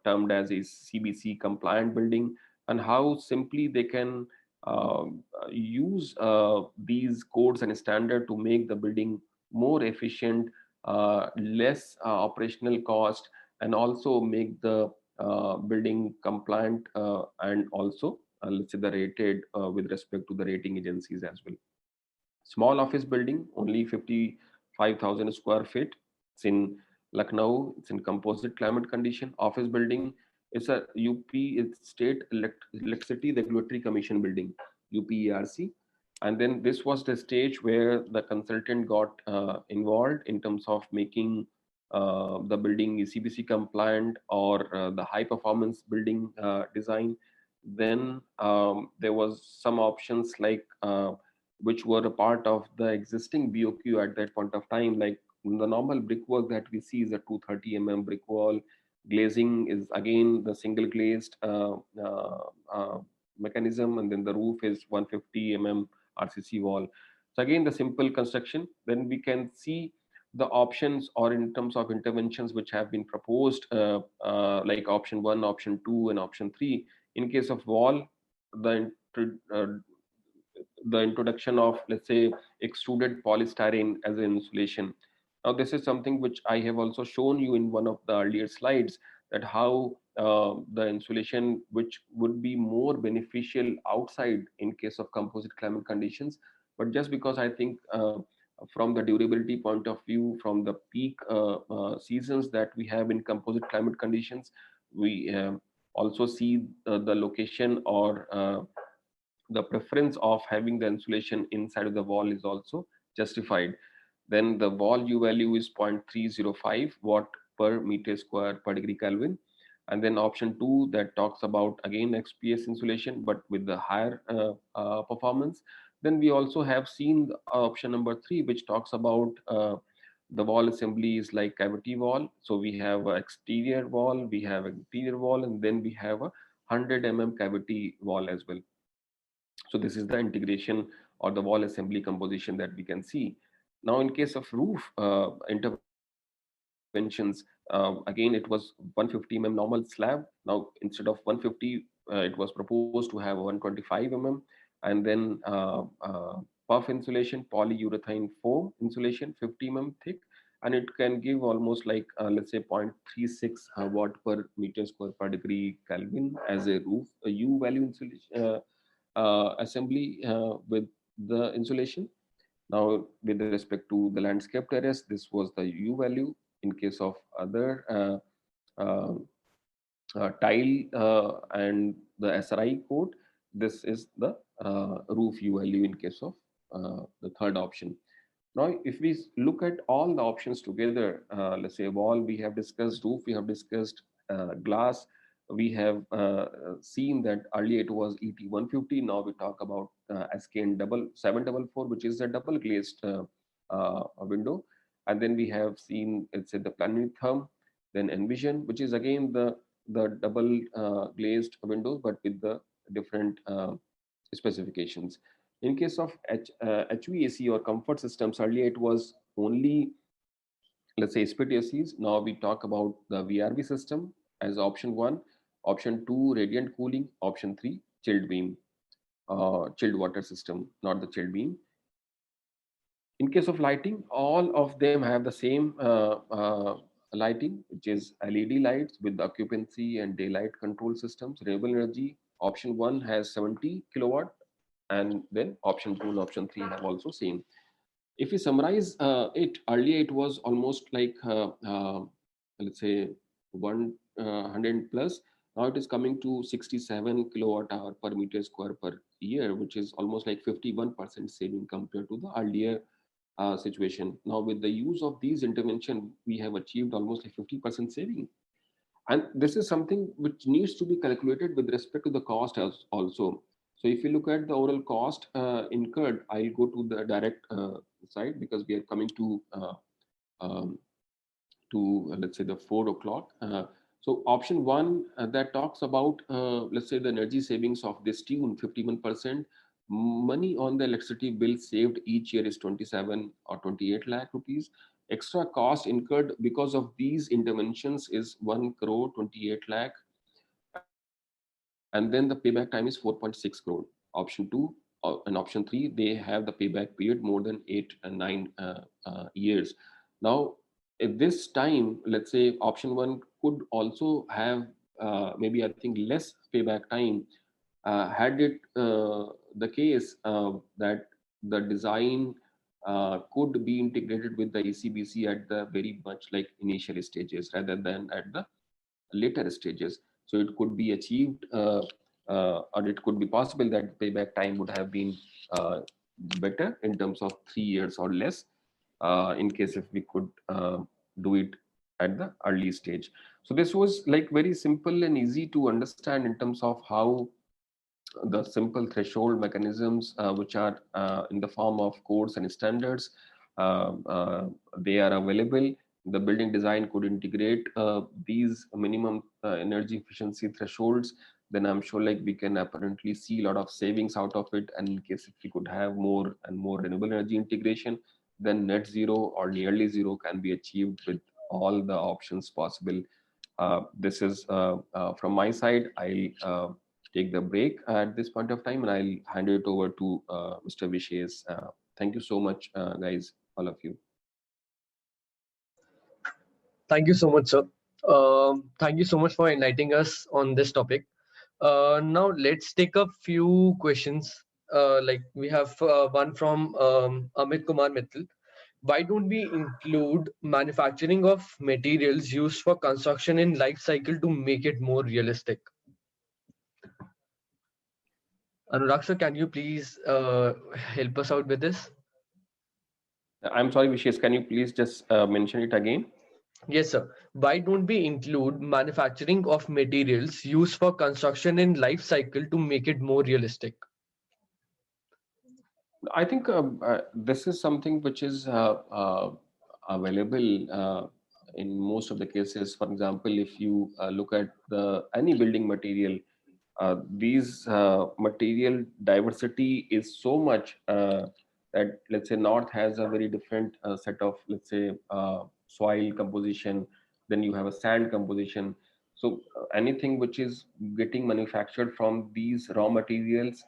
[SPEAKER 3] termed as a CBC compliant building, and how simply they can use these codes and standard to make the building more efficient, less operational cost, and also make the building compliant and also let's say the rated with respect to the rating agencies as well. Small office building, only 55,000 square feet. It's in Lucknow. It's in composite climate condition. Office building is a UP, it's State Electricity Regulatory Commission building, UPERC. And then this was the stage where the consultant got involved in terms of making the building ECBC compliant or the high performance building design. Then there was some options like which were a part of the existing BOQ at that point of time, like the normal brickwork that we see is a 230 brick wall. Glazing is again the single glazed mechanism, and then the roof is 150 RCC wall. So again, the simple construction. Then we can see the options or in terms of interventions which have been proposed, like option 1, option 2, and option 3. In case of wall, the uh, the introduction of, let's say, extruded polystyrene as an insulation. Now this is something which I have also shown you in one of the earlier slides, that how the insulation which would be more beneficial outside in case of composite climate conditions, but just because I think from the durability point of view, from the peak seasons that we have in composite climate conditions, we also see the location or the preference of having the insulation inside of the wall is also justified. Then the wall U value is 0.305 watt per meter square per degree Kelvin. And then option 2 that talks about again XPS insulation, but with the higher performance. Then we also have seen option number 3, which talks about the wall assembly is like cavity wall. So we have an exterior wall, we have an interior wall, and then we have a 100 cavity wall as well. So this is the integration or the wall assembly composition that we can see. Now, in case of roof interventions, again, it was 150 normal slab. Now, instead of 150, it was proposed to have 125 and then puff insulation, polyurethane foam insulation, 50 thick, and it can give almost like let's say 0.36 watt per meter square per degree Kelvin as a roof a U value insulation assembly with the insulation. Now, with respect to the landscape terrace, this was the U value. In case of other uh, tile and the SRI code, this is the roof U value in case of the third option. Now, if we look at all the options together, let's say wall, we have discussed roof, we have discussed glass, we have seen that earlier it was ET150. Now we talk about SKN 744, which is a double glazed window. And then we have seen, let's say, the Planetherm, then Envision, which is again the double glazed windows, but with the different specifications. In case of HVAC or comfort systems, earlier it was only, let's say, split ACs. Now we talk about the VRV system as option 1, option 2, radiant cooling, option 3, chilled beam, chilled water system, not the chilled beam. In case of lighting, all of them have the same lighting, which is LED lights with the occupancy and daylight control systems. Renewable energy, option 1 has 70 kilowatt and then option 2 and option 3 have also same. If we summarize it, earlier it was almost like let's say 100 plus. Now it is coming to 67 kilowatt hour per meter square per year, which is almost like 51% saving compared to the earlier situation. Now with the use of these intervention, we have achieved almost a 50% saving. And this is something which needs to be calculated with respect to the cost as also. So if you look at the overall cost incurred, I'll go to the direct side because we are coming um, to let's say the 4 o'clock. So option 1 that talks about let's say the energy savings of this tune 51%. Money on the electricity bill saved each year is 27 or 28 lakh rupees. Extra cost incurred because of these interventions is 1 crore 28 lakh, and then the payback time is 4.6 crore. Option 2 and option 3, they have the payback period more than 8 and 9 years. Now at this time, let's say option 1 could also have maybe I think less payback time had it the case that the design could be integrated with the ACBC at the very much like initial stages rather than at the later stages. So it could be achieved or it could be possible that payback time would have been better in terms of 3 years or less in case if we could do it at the early stage. So this was like very simple and easy to understand in terms of how the simple threshold mechanisms which are in the form of codes and standards they are available. The building design could integrate these minimum energy efficiency thresholds, then I'm sure like we can apparently see a lot of savings out of it. And in case if we could have more and more renewable energy integration, then net zero or nearly zero can be achieved with all the options possible. This is from my side. I'll take the break at this point of time and I'll hand it over to Mr. Vishes. Thank you so much, guys, all of you.
[SPEAKER 1] Thank you so much, sir. Thank you so much for enlightening us on this topic. Now let's take a few questions. Like we have one from Amit Kumar Mittal. Why don't we include manufacturing of materials used for construction in life cycle to make it more realistic? Anurag sir, can you please help us out with this?
[SPEAKER 3] I'm sorry, Vishes, can you please just mention it again?
[SPEAKER 1] Yes, sir. Why don't we include manufacturing of materials used for construction in life cycle to make it more realistic?
[SPEAKER 3] I think this is something which is available in most of the cases. For example, if you look at any building material, these material diversity is so much that let's say north has a very different set of let's say soil composition, then you have a sand composition. So anything which is getting manufactured from these raw materials,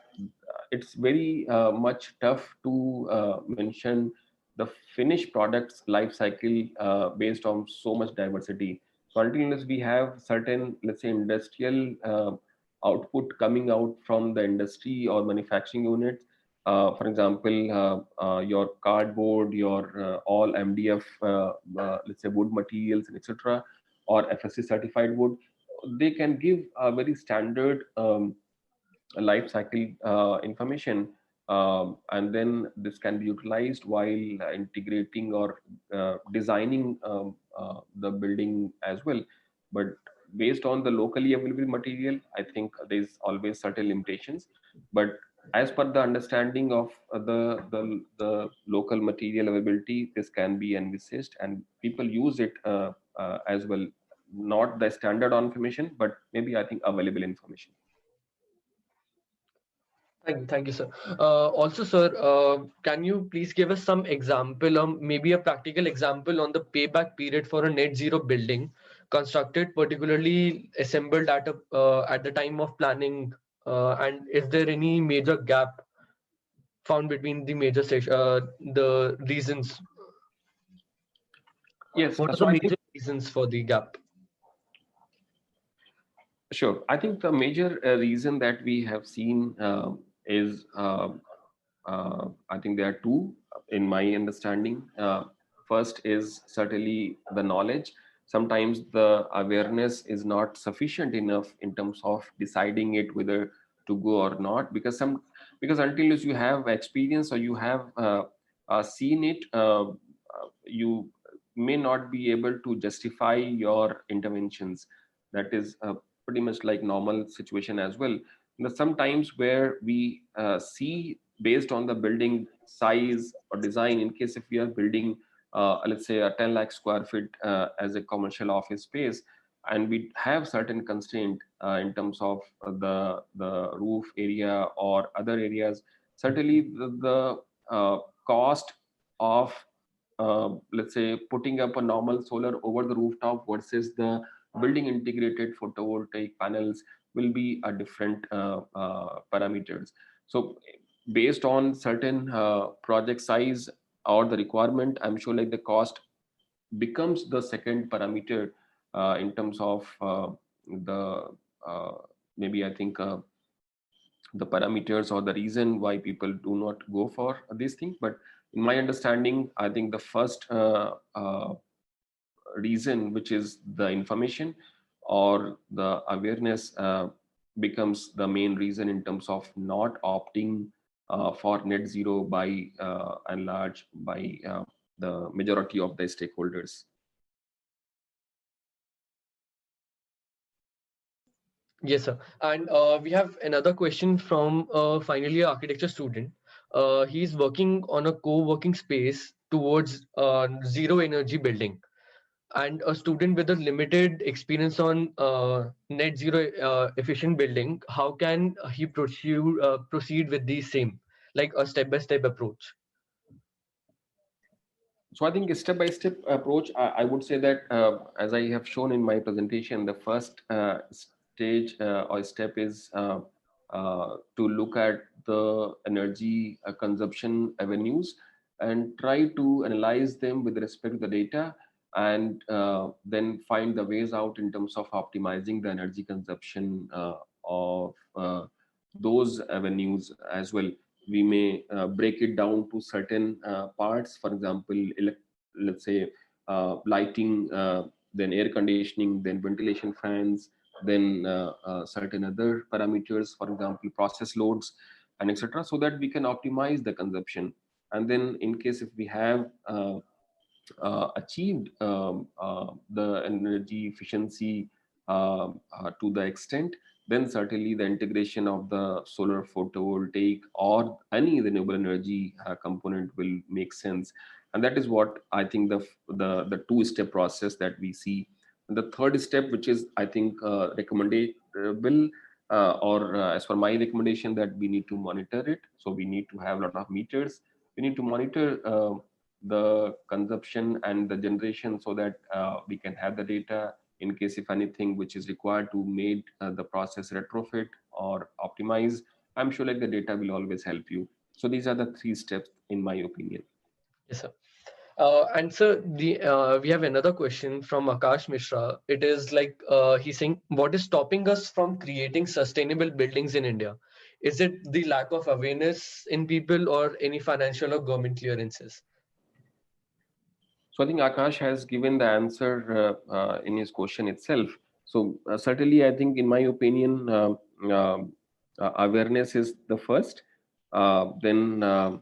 [SPEAKER 3] it's very much tough to mention the finished products life cycle based on so much diversity. So until we have certain let's say industrial output coming out from the industry or manufacturing units. For example, your cardboard, your all MDF, let's say wood materials, etc., or FSC certified wood, they can give a very standard life cycle information, and then this can be utilized while integrating or designing the building as well. But based on the locally available material, I think there's always certain limitations. But as per the understanding of the local material availability, this can be envisaged and people use it as well. Not the standard information, but maybe I think available information.
[SPEAKER 1] Thank you, sir. Also, sir, can you please give us some example, maybe a practical example on the payback period for a net zero building constructed, particularly assembled at the time of planning, and is there any major gap found between the the reasons?
[SPEAKER 3] Yes.
[SPEAKER 1] What are
[SPEAKER 3] So
[SPEAKER 1] the
[SPEAKER 3] I
[SPEAKER 1] major
[SPEAKER 3] think,
[SPEAKER 1] reasons for the gap?
[SPEAKER 3] sure. I think the major reason that we have seen is, I think there are two in my understanding. First is certainly the knowledge. Sometimes the awareness is not sufficient enough in terms of deciding it whether to go or not, because until you have experience or you have seen it, you may not be able to justify your interventions. That is pretty much like normal situation as well. Sometimes where we see based on the building size or design, in case if we are building let's say a 10 lakh square feet as a commercial office space, and we have certain constraint in terms of the roof area or other areas, certainly the cost of let's say putting up a normal solar over the rooftop versus the building integrated photovoltaic panels will be a different parameters. So based on certain project size or the requirement, I'm sure like the cost becomes the second parameter in terms of the uh, maybe I think the parameters or the reason why people do not go for these things. But in my understanding, I think the first reason, which is the information or the awareness, becomes the main reason in terms of not opting for net zero by and large by the majority of the stakeholders.
[SPEAKER 1] Yes, sir. And we have another question from a final year architecture student. He's working on a co-working space towards zero energy building, and a student with a limited experience on net zero efficient building. How can he proceed with the same, like a step-by-step approach?
[SPEAKER 3] So I think a step-by-step approach, I would say that as I have shown in my presentation, the first stage or step is to look at the energy consumption avenues and try to analyze them with respect to the data, and then find the ways out in terms of optimizing the energy consumption of those avenues as well. We may break it down to certain parts, for example, let's say lighting, then air conditioning, then ventilation fans, then certain other parameters, for example process loads and etc., so that we can optimize the consumption. And then in case if we have achieved the energy efficiency to the extent, then certainly the integration of the solar photovoltaic or any renewable energy component will make sense. And that is what I think the two-step process that we see. And the third step, which is I think recommendable, or as per my recommendation, that we need to monitor it. So we need to have a lot of meters. We need to monitor the consumption and the generation, so that we can have the data in case if anything which is required to make the process retrofit or optimize. I'm sure like the data will always help you. So these are the three steps in my opinion.
[SPEAKER 1] Yes, sir. And sir, we have another question from Akash Mishra. It is like he's saying, what is stopping us from creating sustainable buildings in India? Is it the lack of awareness in people or any financial or government clearances?
[SPEAKER 3] So I think Akash has given the answer in his question itself. So certainly, I think, in my opinion, awareness is the first. Then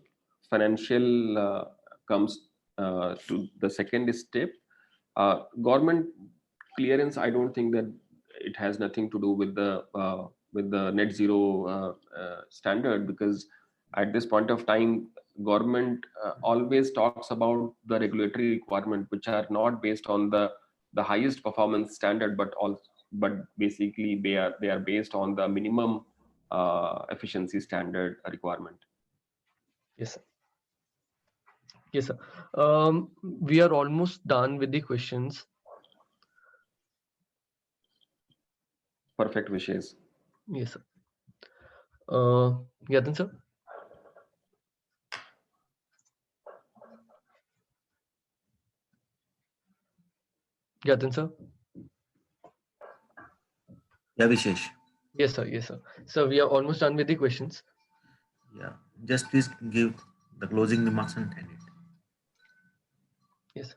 [SPEAKER 3] financial comes to the second step. Government clearance, I don't think that it has nothing to do with the net zero standard, because at this point of time government always talks about the regulatory requirement which are not based on the highest performance standard, but basically they are based on the minimum efficiency standard requirement.
[SPEAKER 1] Yes, sir. Yes, sir. We are almost done with the questions.
[SPEAKER 3] Perfect wishes.
[SPEAKER 1] Yes, sir. Yatin, sir. Yatin, sir.
[SPEAKER 4] Yeah, Vishesh.
[SPEAKER 1] Yes, sir. Yes, sir. So we are almost done with the questions.
[SPEAKER 4] Yeah, just please give the closing remarks and end it.
[SPEAKER 1] Yes.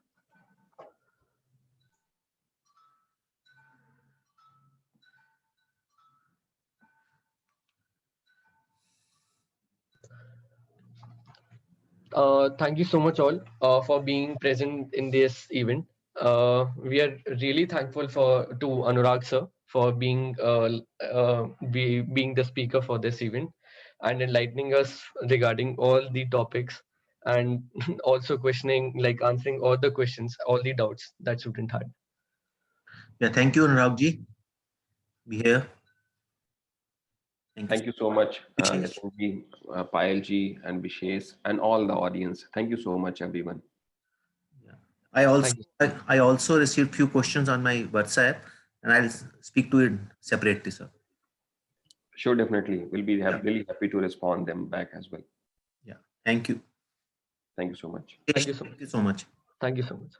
[SPEAKER 1] Thank you so much all for being present in this event. We are really thankful to Anurag sir for being the speaker for this event and enlightening us regarding all the topics, and also answering all the questions, all the doubts that student had.
[SPEAKER 4] Yeah, thank you, Anurag ji. Be here.
[SPEAKER 3] Thank you so much,
[SPEAKER 4] Vishesh.
[SPEAKER 3] Yatin ji, Payal ji, and Vishesh, and all the audience. Thank you so much, everyone.
[SPEAKER 4] I also
[SPEAKER 1] Thank you.
[SPEAKER 4] I also received few questions on my WhatsApp, and I'll speak to it separately, sir.
[SPEAKER 3] Sure, definitely. We'll be
[SPEAKER 4] Yeah.
[SPEAKER 3] really happy to respond them back as well.
[SPEAKER 4] Yeah. Thank you.
[SPEAKER 3] Thank you so much.
[SPEAKER 1] Thank you so much.
[SPEAKER 4] Thank you so much.
[SPEAKER 1] Thank you so much.